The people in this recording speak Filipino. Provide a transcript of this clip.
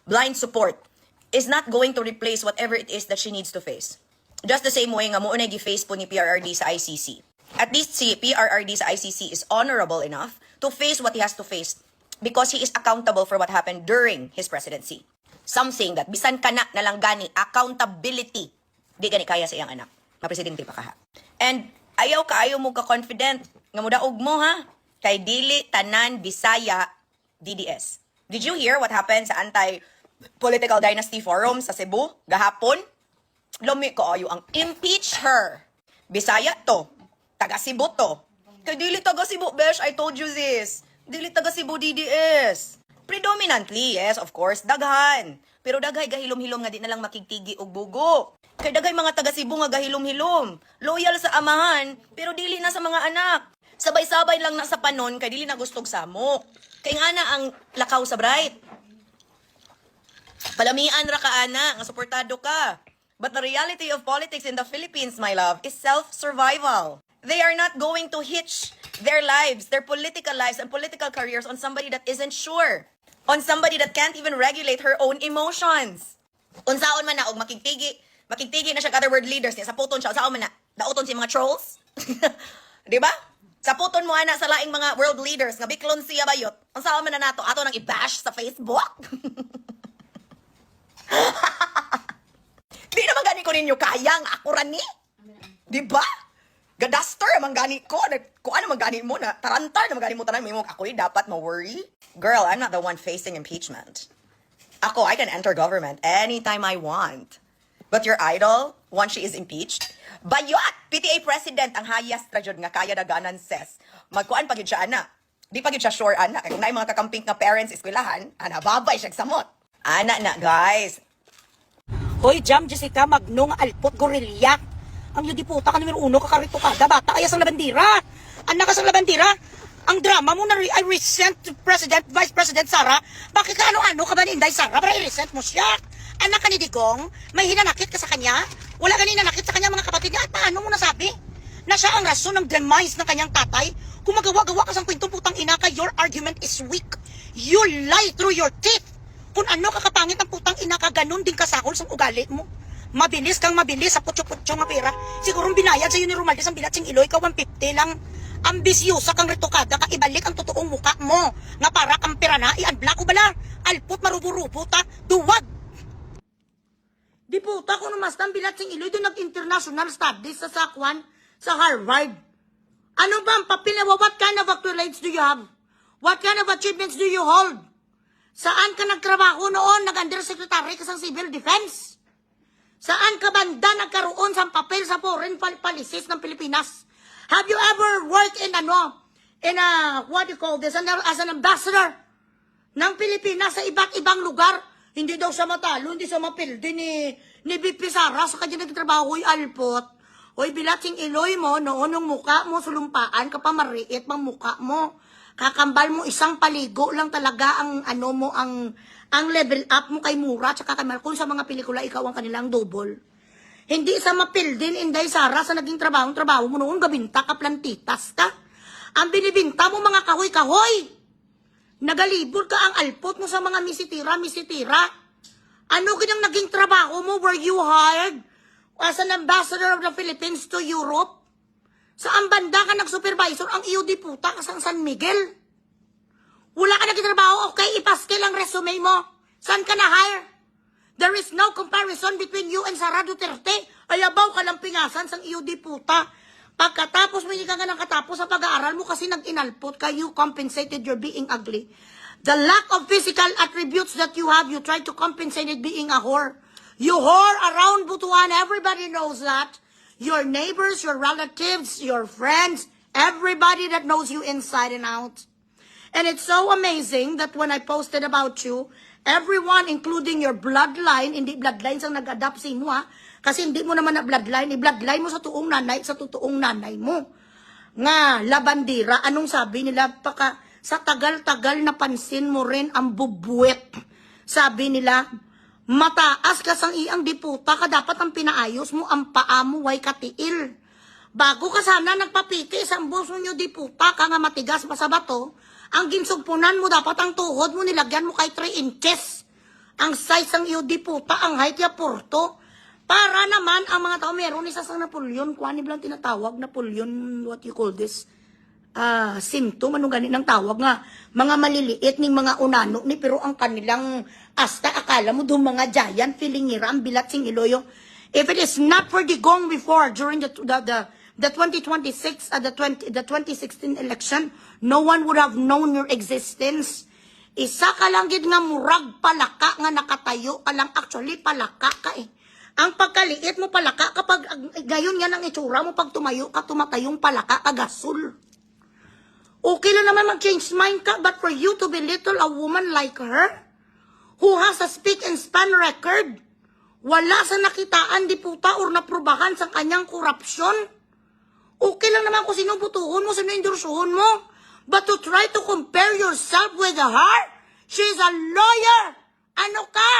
blind support is not going to replace whatever it is that she needs to face. Just the same way nga mo na gi-face po ni PRRD sa ICC. At least si PRRD sa ICC is honorable enough to face what he has to face because he is accountable for what happened during his presidency. Something that bisan ka na lang gani, accountability, di gani kaya sa iyang anak. Mapresidente pa ka ha. And ayaw mo ka-confident nga mudaog mo ha. Kay dili tanan Bisaya DDS. Did you hear what happened sa anti-political dynasty forum sa Cebu gahapon? Lumi ko ayo ang impeach her. Bisaya to. Taga Cebu to. Kay dili taga Cebu, besh, I told you this. Dili taga Cebu DDS. Predominantly, yes, of course, daghan. Pero daghay gahilom-hilom nga di na lang makigtigi og bugo. Kay daghay mga taga Cebu nga gahilom-hilom. Loyal sa amahan, pero dili na sa mga anak. Sabay-sabay lang na sa panon, kay dili na gustog samok. Kay nga na ang lakaw sa bright. Palamian ra ka ana, nga suportado ka. But the reality of politics in the Philippines, my love, is self-survival. They are not going to hitch their lives, their political lives and political careers on somebody that isn't sure. On somebody that can't even regulate her own emotions. Unsaon man na, og makigtigi na siya other world leaders niya, sa puton siya, unsaon man na, dauton si mga trolls. Diba? Sa puton mo ana sa laing mga world leaders, nga biklon siya bayot, unsaon man na nato, ato nang i-bash sa Facebook. Di naman gani ko ninyo kayang ako rani. Diba? Gadaster naman gani ko. Kung ano man gani mo na, tarantar naman gani mo tanan, may mo ako'y dapat ma-worry. Girl, I'm not the one facing impeachment. Ako, I can enter government anytime I want. But your idol, once she is impeached, bayot! PTA president ang hayas trajod nga kaya daganan ses. Magkuan pagid siya ana. Di pagid siya sure ana. Kaya kung na mga kakamping na parents eskwelahan, ana babay siya samot. Ana na, guys. Hoy, Jam, Jessica, Magnong, Alpot, Gorilya. Ang yun di puta ka numero 1, kakarito kada, bata, ayas ang labandira. Anak ka sa labandira. Ang drama mo na I resent to President, Vice President Sara. Bakit ka ano-ano ka ba ni Inday Sara? Para i-resent mo siya. Anak ka ni Digong, may hinanakit ka sa kanya. Wala ka hinanakit sa kanya mga kapatid niya. At paano mo nasabi? Na siya ang rason ng demise ng kanyang tatay. Kung magawa-gawa ka sa kwentong putang ina ka, your argument is weak. You lie through your teeth. Kung ano kakapangit ang putang ina ka, ganun din kasakol sa ugali mo. Mabilis kang mabilis sa putyo-putyo nga pera. Siguro binayad sa'yo ni Romaldes ang bilatsing iloy ka 150 lang. Ambisyosa kang retokada ka, ibalik ang totoong muka mo. Nga para kang pera na, i-unblock ko bala. Alpot marubo-rubo ta, duwag. Di puta kung namasta ang bilatsing iloy, doon nag-international studies sa Sakwan, sa Harvard. Ano ba ang papel na what kind of accolades do you have? What kind of achievements do you hold? Saan ka nagtrabaho noon? Nag-undersecretary ka sa civil defense? Saan ka banda nagkaroon sa papel sa foreign policies ng Pilipinas? Have you ever worked in what do you call this, as an ambassador ng Pilipinas sa iba't ibang lugar? Hindi daw siya matalo, hindi siya mapildi ni BP Sara sa kanya nagtrabaho, hoy Alpot. Hoy bilatsing iloy mo, noon ng muka mo, sulumpaan ka pa mariit mang muka mo. Kakambal mo isang paligo lang talaga ang ang level up mo kay Mura tsaka kay Marcon sa mga pelikula ikaw ang kanilang double. Hindi sa mapildin Inday Sara sa naging trabaho mo noon gabinta ka plantitas ka. Ang binibinta mo mga kahoy-kahoy. Nagalibol ka ang Alpot mo sa mga misitira. Ano kinang naging trabaho mo? Were you hired as an ambassador of the Philippines to Europe? Saan banda ka nag-supervisor? Ang iyo di puta ka sa San Miguel. Wala ka nagtatrabaho, okay, ipaskil ang resume mo. Saan ka na-hire? There is no comparison between you and Sara Duterte. Ayabaw ka lang pingasan sa iyo di puta. Pagkatapos mo hindi ka nga katapos sa pag-aaral mo kasi nag-inalpot ka, you compensated your being ugly. The lack of physical attributes that you have, you try to compensate it being a whore. You whore around Butuan, everybody knows that. Your neighbors, your relatives, your friends, everybody that knows you inside and out. And it's so amazing that when I posted about you, everyone, including your bloodline, hindi bloodline sang nag-adapt sa imo ha, kasi hindi mo naman na bloodline, i-bloodline mo sa tuong nanay, sa totoong nanay mo. Nga, labandira, anong sabi nila, sa tagal-tagal napansin mo rin ang bubuwet. Sabi nila, mataas ka sang iyang diputa ka, dapat ang pinaayos mo, ang paa mo, way katiil. Bago ka sana nagpapiki, sa buso nyo diputa ka nga matigas pa sa bato, ang ginsugpunan mo, dapat ang tuhod mo, nilagyan mo kay 3 inches. Ang size ang iyo di puta, ang height ya porto. Para naman ang mga tao meron isa sa Napoleon, kuan ni blang tinatawag Napoleon, what you call this? Symptom, anong ganit ng tawag nga, mga maliliit ning mga unano ni, pero ang kanilang asta, akala mo doon mga giant, feeling ngira, ang bilat sing iloyo. If it is not for the gong before, during the 2026, the 2016 election, no one would have known your existence. Isa ka lang gid nga murag palaka nga nakatayo ka lang, actually palaka ka eh. Ang pagkaliit mo palaka, kapag gayon nga ng itsura mo, pag tumayo ka, tumatayong palaka, kagasol. Okay lang naman mag-change mind ka, but for you to belittle a woman like her, who has a speak and span record, wala sa nakitaan di puta or naprubahan sa kanyang korupsyon, okay lang naman kung sino butuhon mo, sino endorsuhon mo, but to try to compare yourself with her, she's a lawyer. Ano ka?